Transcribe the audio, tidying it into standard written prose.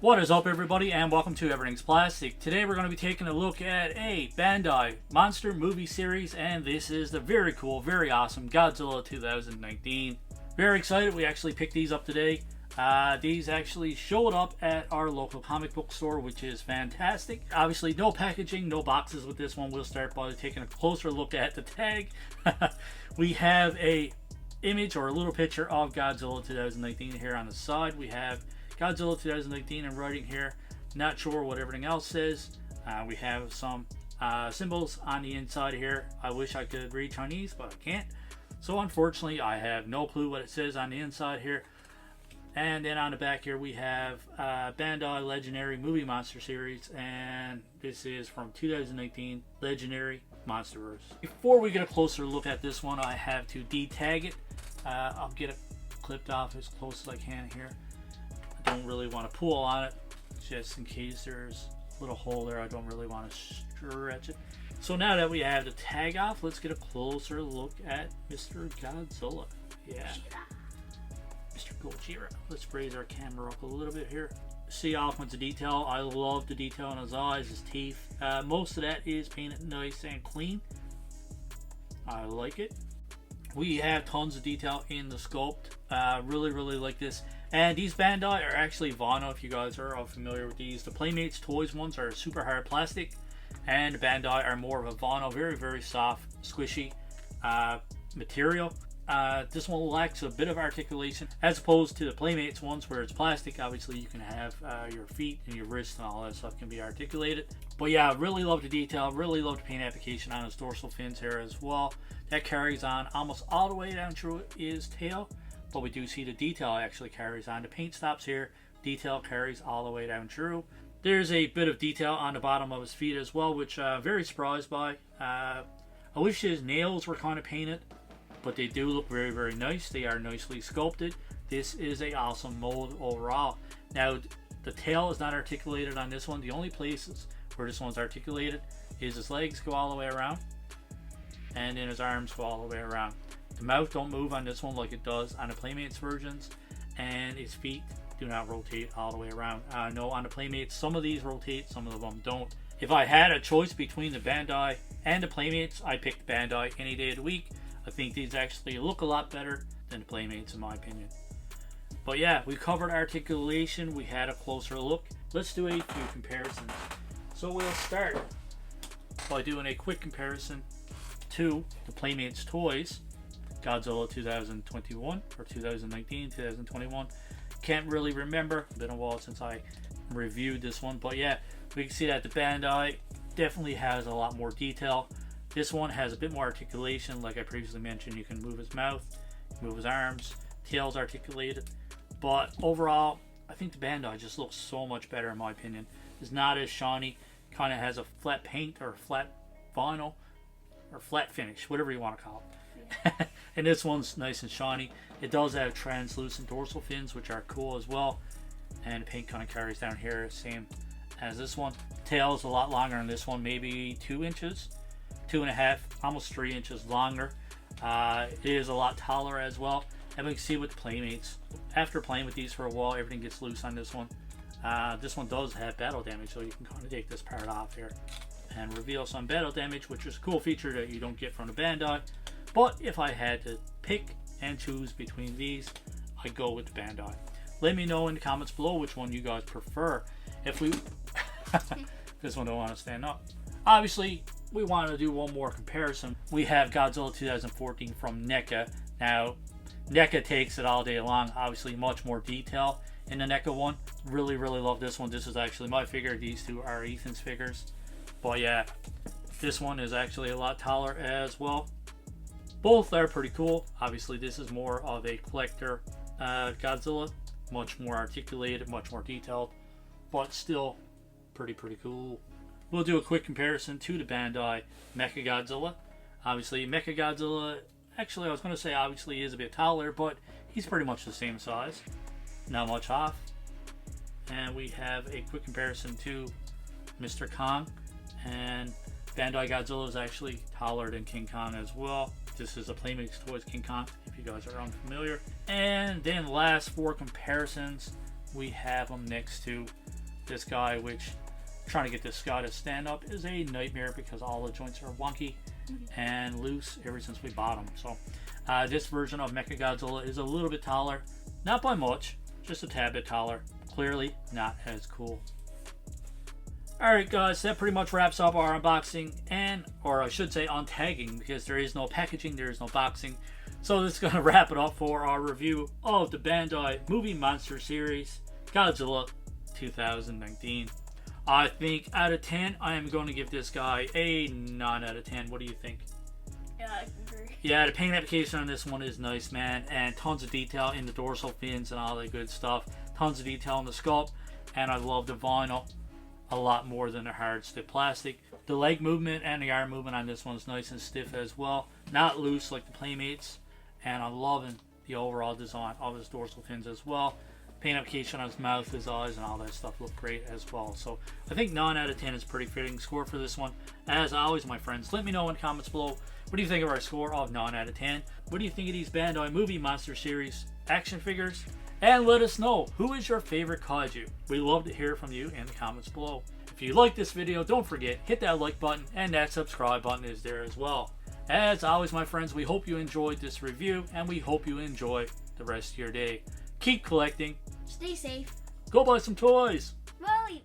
What is up, everybody, and welcome to Everything's Plastic. Today we're going to be taking a look at a Bandai monster movie series, and this is the very cool, very awesome Godzilla 2019. Very excited, we actually picked these up today. These actually showed up at our local comic book store, which is fantastic. Obviously, no packaging, no boxes with this one. We'll start by taking a closer look at the tag. We have a image or a little picture of Godzilla 2019 here on the side. We have Godzilla 2019 in writing here. Not sure what everything else says. We have some symbols on the inside here. I wish I could read Chinese, but I can't. So unfortunately, I have no clue what it says on the inside here. And then on the back here, we have Bandai Legendary Movie Monster Series, and this is from 2019 Legendary Monsterverse. Before we get a closer look at this one, I have to detag it. I'll get it clipped off as close as I can here. I don't really want to pull on it, just in case there's a little hole there. I don't really want to stretch it. So now that we have the tag off, let's get a closer look at Mr. Godzilla. Yeah, Mr. Gojira. Let's raise our camera up a little bit here. See all kinds of detail. I love the detail on his eyes, his teeth. Most of that is painted nice and clean. I like it. We have tons of detail in the sculpt. Really like this. And these Bandai are actually vinyl, if you guys are all familiar with these. The Playmates Toys ones are super hard plastic, and the Bandai are more of a vinyl, very soft, squishy material. This one lacks a bit of articulation, as opposed to the Playmates ones where it's plastic. Obviously you can have your feet and your wrists and all that stuff can be articulated. But yeah, really love the detail, really love the paint application on his dorsal fins here as well. That carries on almost all the way down through his tail. But we do see the detail actually carries on. The paint stops here, detail carries all the way down through. There's a bit of detail on the bottom of his feet as well, which I'm very surprised by. I wish his nails were kind of painted, but they do look very nice. They are nicely sculpted. This is a awesome mold overall. Now, the tail is not articulated on this one. The only places where this one's articulated is his legs go all the way around, and then his arms go all the way around. The mouth don't move on this one like it does on the Playmates versions, and his feet do not rotate all the way around. No, on the Playmates, some of these rotate, some of them don't. If I had a choice between the Bandai and the Playmates, I pick the Bandai any day of the week. I think these actually look a lot better than the Playmates in my opinion. But yeah, we covered articulation, we had a closer look. Let's do a few comparisons. So we'll start by doing a quick comparison to the Playmates toys. Godzilla 2021 or 2019, 2021. Can't really remember. It's been a while since I reviewed this one, but yeah, we can see that the Bandai definitely has a lot more detail. This one has a bit more articulation. Like I previously mentioned, you can move his mouth, move his arms, tail's articulated. But overall, I think the Bandai just looks so much better in my opinion. It's not as shiny, kind of has a flat paint or flat vinyl or flat finish, whatever you want to call it. And this one's nice and shiny. It does have translucent dorsal fins, which are cool as well, and the paint kind of carries down here, same as this one. Tail is a lot longer on this one, maybe 2 inches, 2.5, almost 3 inches longer. It is a lot taller as well, and we can see with the Playmates, after playing with these for a while, everything gets loose on this one. This one does have battle damage, so you can kind of take this part off here and reveal some battle damage, which is a cool feature that you don't get from the Bandai. But if I had to pick and choose between these, I'd go with the Bandai. Let me know in the comments below which one you guys prefer. If we this one don't want to stand up. Obviously, we want to do one more comparison. We have Godzilla 2014 from NECA. Now, NECA takes it all day long. Obviously, much more detail in the NECA one. Really love this one. This is actually my figure. These two are Ethan's figures. But yeah, this one is actually a lot taller as well. Both are pretty cool. Obviously, this is more of a collector Godzilla. Much more articulated, much more detailed, but still pretty cool. We'll do a quick comparison to the Bandai Mechagodzilla. Obviously, Mechagodzilla, actually I was going to say obviously is a bit taller, but he's pretty much the same size. Not much off. And we have a quick comparison to Mr. Kong. And Bandai Godzilla is actually taller than King Kong as well. This is a Playmates Toys King Kong, if you guys are unfamiliar. And then last for comparisons, we have them next to this guy, which trying to get this guy to stand up is a nightmare because all the joints are wonky and loose ever since we bought him. So this version of Mechagodzilla is a little bit taller, not by much, just a tad bit taller. Clearly not as cool. Alright guys, that pretty much wraps up our unboxing or I should say untagging, because there is no packaging, there is no boxing. So this is going to wrap it up for our review of the Bandai Movie Monster Series Godzilla 2019. I think out of 10, I am going to give this guy a 9 out of 10. What do you think? Yeah, I agree. Yeah, the paint application on this one is nice, man, and tons of detail in the dorsal fins and all that good stuff. Tons of detail in the sculpt, and I love the vinyl a lot more than the hard stiff plastic. The leg movement and the arm movement on this one is nice and stiff as well, not loose like the Playmates, and I'm loving the overall design of his dorsal fins as well. Paint application on his mouth, his eyes, and all that stuff look great as well. So I think 9 out of 10 is a pretty fitting score for this one. As always, my friends, let me know in the comments below, what do you think of our score of 9 out of 10? What do you think of these Bandai Movie Monster Series action figures? And let us know, who is your favorite kaiju? We love to hear from you in the comments below. If you like this video, don't forget, hit that like button, and that subscribe button is there as well. As always, my friends, we hope you enjoyed this review, and we hope you enjoy the rest of your day. Keep collecting. Stay safe. Go buy some toys. Molly.